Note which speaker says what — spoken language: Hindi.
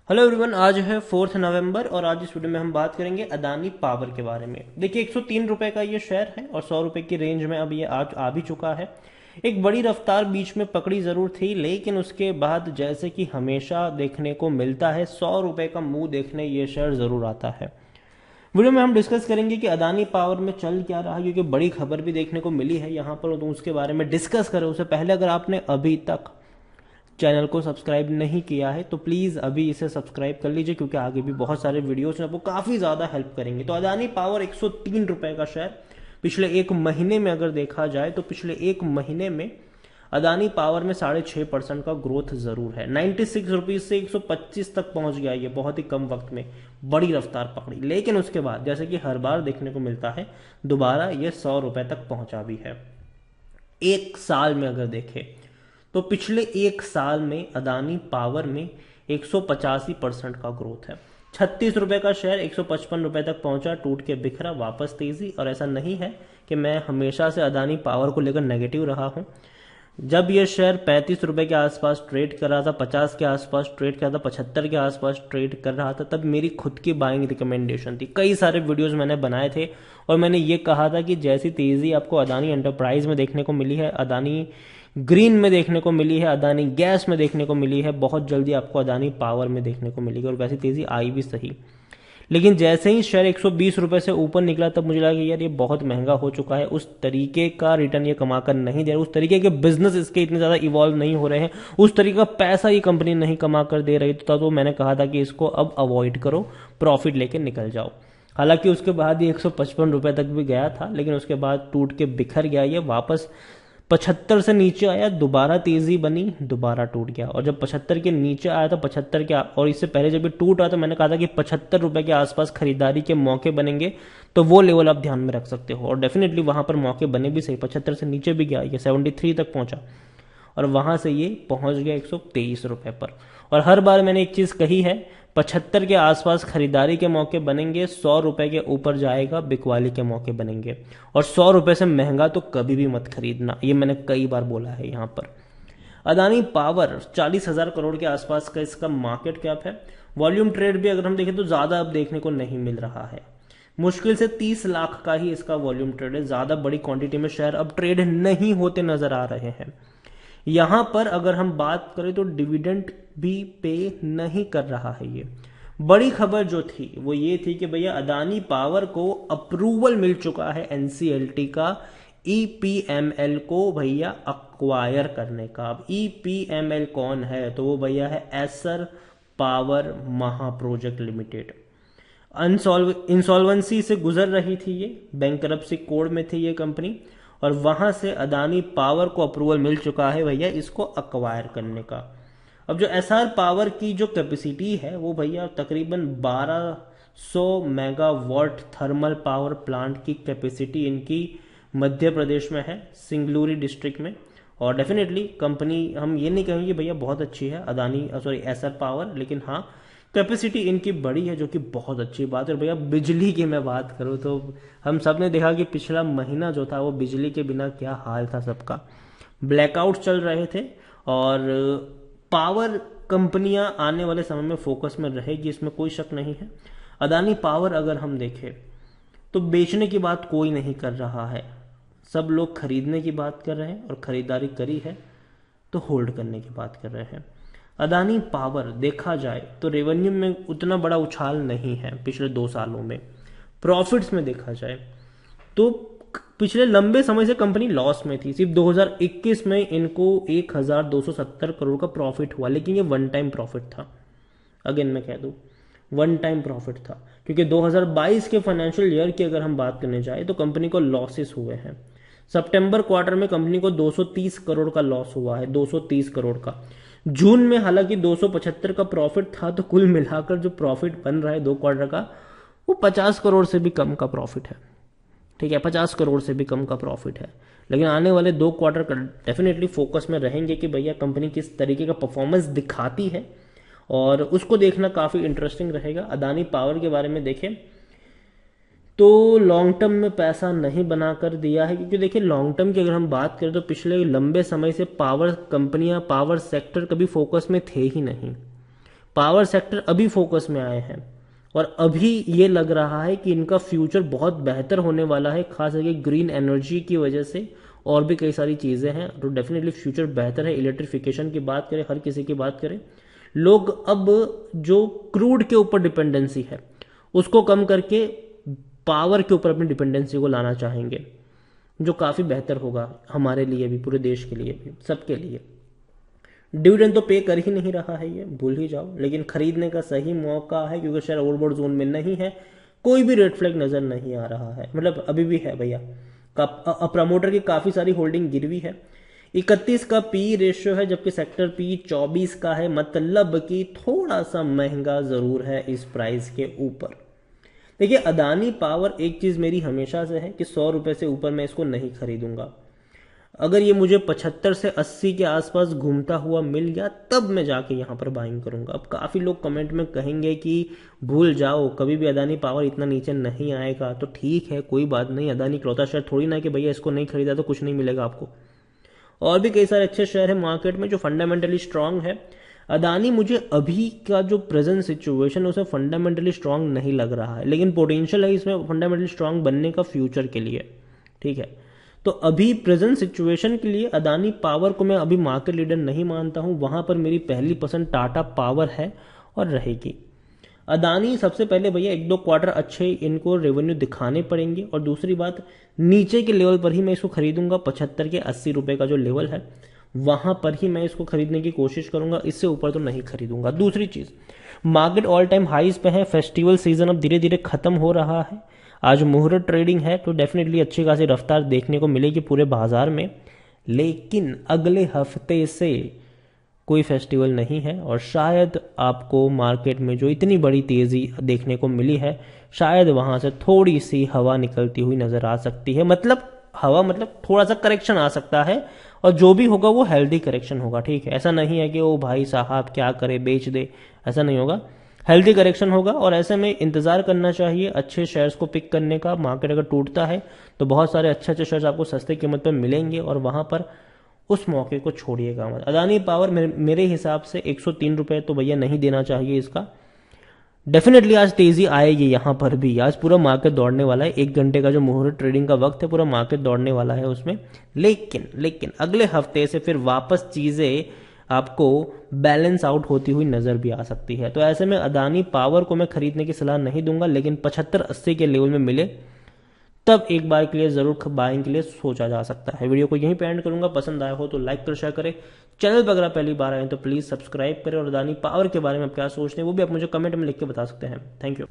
Speaker 1: हेलो एवरीवन, आज है 4 नवंबर और आज इस वीडियो में हम बात करेंगे अदानी पावर के बारे में। देखिए 103 रुपए का ये शेयर है और 100 रुपए की रेंज में अब ये आज आ भी चुका है। एक बड़ी रफ्तार बीच में पकड़ी जरूर थी, लेकिन उसके बाद जैसे कि हमेशा देखने को मिलता है 100 रुपए का मुंह देखने ये शेयर जरूर आता है। वीडियो में हम डिस्कस करेंगे कि अदानी पावर में चल क्या रहा है, क्योंकि बड़ी खबर भी देखने को मिली है यहाँ पर, तो उसके बारे में डिस्कस करें उससे पहले अगर आपने अभी तक चैनल को सब्सक्राइब नहीं किया है तो प्लीज़ अभी इसे सब्सक्राइब कर लीजिए, क्योंकि आगे भी बहुत सारे वीडियोस आपको काफ़ी ज़्यादा हेल्प करेंगे। तो अदानी पावर 103 रुपए का शेयर पिछले एक महीने में अगर देखा जाए तो पिछले एक महीने में अदानी पावर में 6.5% का ग्रोथ जरूर है। 96 रुपीज से 125 तक पहुंच गया ये बहुत ही कम वक्त में, बड़ी रफ्तार पकड़ी। लेकिन उसके बाद जैसे कि हर बार देखने को मिलता है दोबारा ये 100 रुपए तक पहुंचा भी है। एक साल में अगर देखें तो पिछले एक साल में अदानी पावर में 185% का ग्रोथ है। 36 रुपए का शेयर 155 रुपए तक पहुंचा, टूट के बिखरा, वापस तेजी। और ऐसा नहीं है कि मैं हमेशा से अदानी पावर को लेकर नेगेटिव रहा हूं। जब यह शेयर 35 रुपए के आसपास ट्रेड कर रहा था, 50 के आसपास ट्रेड कर रहा था, 75 के आसपास ट्रेड कर रहा था, तब मेरी खुद की बाइंग रिकमेंडेशन थी। कई सारे वीडियोस मैंने बनाए थे और मैंने ये कहा था कि जैसी तेजी आपको अदानी एंटरप्राइज में देखने को मिली है, अदानी ग्रीन में देखने को मिली है, अदानी गैस में देखने को मिली है, बहुत जल्दी आपको अदानी पावर में देखने को मिलेगी। और वैसी तेजी आई भी सही। लेकिन जैसे ही शेयर 120 रुपए से ऊपर निकला तब मुझे लगा कि यार ये बहुत महंगा हो चुका है, उस तरीके का रिटर्न ये कमा कर नहीं दे रहा, उस तरीके के बिजनेस इसके इतने ज्यादा इवॉल्व नहीं हो रहे हैं, उस तरीके का पैसा ये कंपनी नहीं कमा कर दे रही। तो मैंने कहा था कि इसको अब अवॉइड करो, प्रॉफिट लेके निकल जाओ। हालांकि उसके बाद ये 155 रुपए तक भी गया था, लेकिन उसके बाद टूट के बिखर गया, ये वापस 75 से नीचे आया, दोबारा तेजी बनी, दोबारा टूट गया। और जब 75 के नीचे आया था 75 के और इससे पहले जब ये टूट रहा था मैंने कहा था कि 75 रुपए के आसपास खरीदारी के मौके बनेंगे, तो वो लेवल आप ध्यान में रख सकते हो। और डेफिनेटली वहां पर मौके बने भी सही, 75 से नीचे भी गया, ये 73 तक पहुंचा और वहां से ये पहुंच गया 123 रुपए पर। और हर बार मैंने एक चीज कही है, 75 के आसपास खरीदारी के मौके बनेंगे, 100 रुपए के ऊपर जाएगा बिकवाली के मौके बनेंगे। और 100 रुपए से महंगा तो कभी भी मत खरीदना, ये मैंने कई बार बोला है यहां पर। अदानी पावर 40,000 करोड़ के आसपास का इसका मार्केट कैप है। वॉल्यूम ट्रेड भी अगर हम देखें तो ज्यादा अब देखने को नहीं मिल रहा है, मुश्किल से 30 लाख का ही इसका वॉल्यूम ट्रेड है। ज्यादा बड़ी क्वांटिटी में शेयर अब ट्रेड नहीं होते नजर आ रहे हैं। यहां पर अगर हम बात करें तो डिविडेंड भी पे नहीं कर रहा है। ये बड़ी खबर जो थी वो ये थी कि भैया अदानी पावर को अप्रूवल मिल चुका है एनसीएलटी का ईपीएमएल को भैया अक्वायर करने का। अब ईपीएमएल कौन है, तो वो भैया है एसर पावर महा प्रोजेक्ट लिमिटेड। इंसॉल्वेंसी से गुजर रही थी, ये बैंकरप्सी कोड में थी ये कंपनी, और वहां से अदानी पावर को अप्रूवल मिल चुका है भैया इसको अक्वायर करने का। अब जो एसआर पावर की जो कैपेसिटी है वो भैया तकरीबन 1200 मेगावाट थर्मल पावर प्लांट की कैपेसिटी इनकी मध्य प्रदेश में है, सिंगलूरी डिस्ट्रिक्ट में। और डेफिनेटली कंपनी हम ये नहीं कहेंगे भैया बहुत अच्छी है अदानी एसआर पावर, लेकिन हाँ कैपेसिटी इनकी बड़ी है, जो कि बहुत अच्छी बात है। और भैया बिजली की मैं बात करूं तो हम सब ने देखा कि पिछला महीना जो था वो बिजली के बिना क्या हाल था सबका, ब्लैकआउट चल रहे थे। और पावर कंपनियां आने वाले समय में फोकस में रहेगी, इसमें कोई शक नहीं है। अदानी पावर अगर हम देखें तो बेचने की बात कोई नहीं कर रहा है, सब लोग खरीदने की बात कर रहे हैं, और खरीदारी करी है तो होल्ड करने की बात कर रहे हैं। अदानी पावर देखा जाए तो रेवेन्यू में उतना बड़ा उछाल नहीं है पिछले 2 सालों में। प्रॉफिट्स में देखा जाए तो पिछले लंबे समय से कंपनी लॉस में थी। सिर्फ 2021 में इनको 1270 करोड़ का प्रॉफिट हुआ, लेकिन ये वन टाइम प्रॉफिट था। अगेन मैं कह दूं वन टाइम प्रॉफिट था, क्योंकि 2022 के फाइनेंशियल ईयर की अगर हम बात करने जाए तो कंपनी को लॉसेस हुए हैं। सितंबर क्वार्टर में कंपनी को 230 करोड़ का लॉस हुआ है, 230 करोड़ का। जून में हालांकि 275 का प्रॉफिट था, तो कुल मिलाकर जो प्रॉफिट बन रहा है 2 क्वार्टर का वो 50 करोड़ से भी कम का प्रॉफिट है। ठीक है, 50 करोड़ से भी कम का प्रॉफिट है। लेकिन आने वाले 2 क्वार्टर का डेफिनेटली फोकस में रहेंगे कि भैया कंपनी किस तरीके का परफॉर्मेंस दिखाती है, और उसको देखना काफी इंटरेस्टिंग रहेगा। अदानी पावर के बारे में देखें तो लॉन्ग टर्म में पैसा नहीं बनाकर दिया है, क्योंकि देखिए लॉन्ग टर्म की अगर हम बात करें तो पिछले लंबे समय से पावर कंपनियां, पावर सेक्टर कभी फोकस में थे ही नहीं। पावर सेक्टर अभी फोकस में आए हैं और अभी ये लग रहा है कि इनका फ्यूचर बहुत बेहतर होने वाला है, खास करके ग्रीन एनर्जी की वजह से। और भी कई सारी चीज़ें हैं तो डेफिनेटली फ्यूचर बेहतर है। इलेक्ट्रिफिकेशन की बात करें, हर किसी की बात करें, लोग अब जो क्रूड के ऊपर डिपेंडेंसी है उसको कम करके पावर के ऊपर अपनी डिपेंडेंसी को लाना चाहेंगे, जो काफ़ी बेहतर होगा हमारे लिए भी, पूरे देश के लिए भी, सबके लिए। डिविडेंड तो पे कर ही नहीं रहा है, ये भूल ही जाओ, लेकिन खरीदने का सही मौका है क्योंकि शेयर ओवरबॉट जोन में नहीं है, कोई भी रेड फ्लैग नजर नहीं आ रहा है। मतलब अभी भी है भैया, प्रमोटर की काफ़ी सारी होल्डिंग गिरवी है। 31 का पी रेशियो है जबकि सेक्टर पी 24 का है, मतलब कि थोड़ा सा महंगा जरूर है इस प्राइस के ऊपर। देखिए अदानी पावर, एक चीज मेरी हमेशा से है कि 100 रुपए से ऊपर मैं इसको नहीं खरीदूंगा। अगर ये मुझे 75 से 80 के आसपास घूमता हुआ मिल गया तब मैं जाके यहां पर बाइंग करूंगा। अब काफी लोग कमेंट में कहेंगे कि भूल जाओ, कभी भी अदानी पावर इतना नीचे नहीं आएगा, तो ठीक है, कोई बात नहीं। अदानी इकलौता शेयर थोड़ी ना कि भैया इसको नहीं खरीदा तो कुछ नहीं मिलेगा आपको। और भी कई सारे अच्छे शेयर है मार्केट में जो फंडामेंटली स्ट्रांग है। अदानी मुझे अभी का जो प्रेजेंट सिचुएशन है उसमें फंडामेंटली स्ट्रांग नहीं लग रहा है, लेकिन पोटेंशियल है इसमें फंडामेंटली स्ट्रांग बनने का फ्यूचर के लिए, ठीक है। तो अभी प्रेजेंट सिचुएशन के लिए अदानी पावर को मैं अभी मार्केट लीडर नहीं मानता हूं, वहां पर मेरी पहली पसंद टाटा पावर है और रहेगी। अदानी सबसे पहले भैया 1-2 क्वार्टर अच्छे इनको रेवेन्यू दिखाने पड़ेंगे, और दूसरी बात नीचे के लेवल पर ही मैं इसको खरीदूंगा। 75 के 80 रुपए का जो लेवल है वहां पर ही मैं इसको खरीदने की कोशिश करूंगा, इससे ऊपर तो नहीं खरीदूंगा। दूसरी चीज, मार्केट ऑल टाइम हाईज पे है, फेस्टिवल सीजन अब धीरे धीरे खत्म हो रहा है, आज मुहूर्त ट्रेडिंग है तो डेफिनेटली अच्छी खासी रफ्तार देखने को मिलेगी पूरे बाजार में। लेकिन अगले हफ्ते से कोई फेस्टिवल नहीं है और शायद आपको मार्केट में जो इतनी बड़ी तेजी देखने को मिली है, शायद वहां से थोड़ी सी हवा निकलती हुई नजर आ सकती है। मतलब हवा मतलब थोड़ा सा करेक्शन आ सकता है, और जो भी होगा वो हेल्दी करेक्शन होगा, ठीक है। ऐसा नहीं है कि ओ भाई साहब क्या करे बेच दे, ऐसा नहीं होगा। हेल्दी करेक्शन होगा और ऐसे में इंतजार करना चाहिए अच्छे शेयर्स को पिक करने का। मार्केट अगर टूटता है तो बहुत सारे अच्छे अच्छे शेयर्स आपको सस्ते कीमत पर मिलेंगे और वहां पर उस मौके को छोड़िएगा मत। अदानी पावर मेरे हिसाब से 103 रुपए तो भैया नहीं देना चाहिए इसका। डेफिनेटली आज तेजी आएगी यहां पर भी, आज पूरा मार्केट दौड़ने वाला है। 1 घंटे का जो मुहूर्त ट्रेडिंग का वक्त है पूरा मार्केट दौड़ने वाला है उसमें। लेकिन अगले हफ्ते से फिर वापस चीजें आपको बैलेंस आउट होती हुई नजर भी आ सकती है। तो ऐसे में अदानी पावर को मैं खरीदने की सलाह नहीं दूंगा, लेकिन 75-80 के लेवल में मिले तब एक बार के लिए जरूर बाइंग के लिए सोचा जा सकता है। वीडियो को यहीं पे एंड करूंगा, पसंद आया हो तो लाइक कर शेयर करें। चैनल पर अगर आप पहली बार आए तो प्लीज सब्सक्राइब करें, और अदानी पावर के बारे में आप क्या सोचते हैं वो भी आप मुझे कमेंट में लिख के बता सकते हैं। Thank you.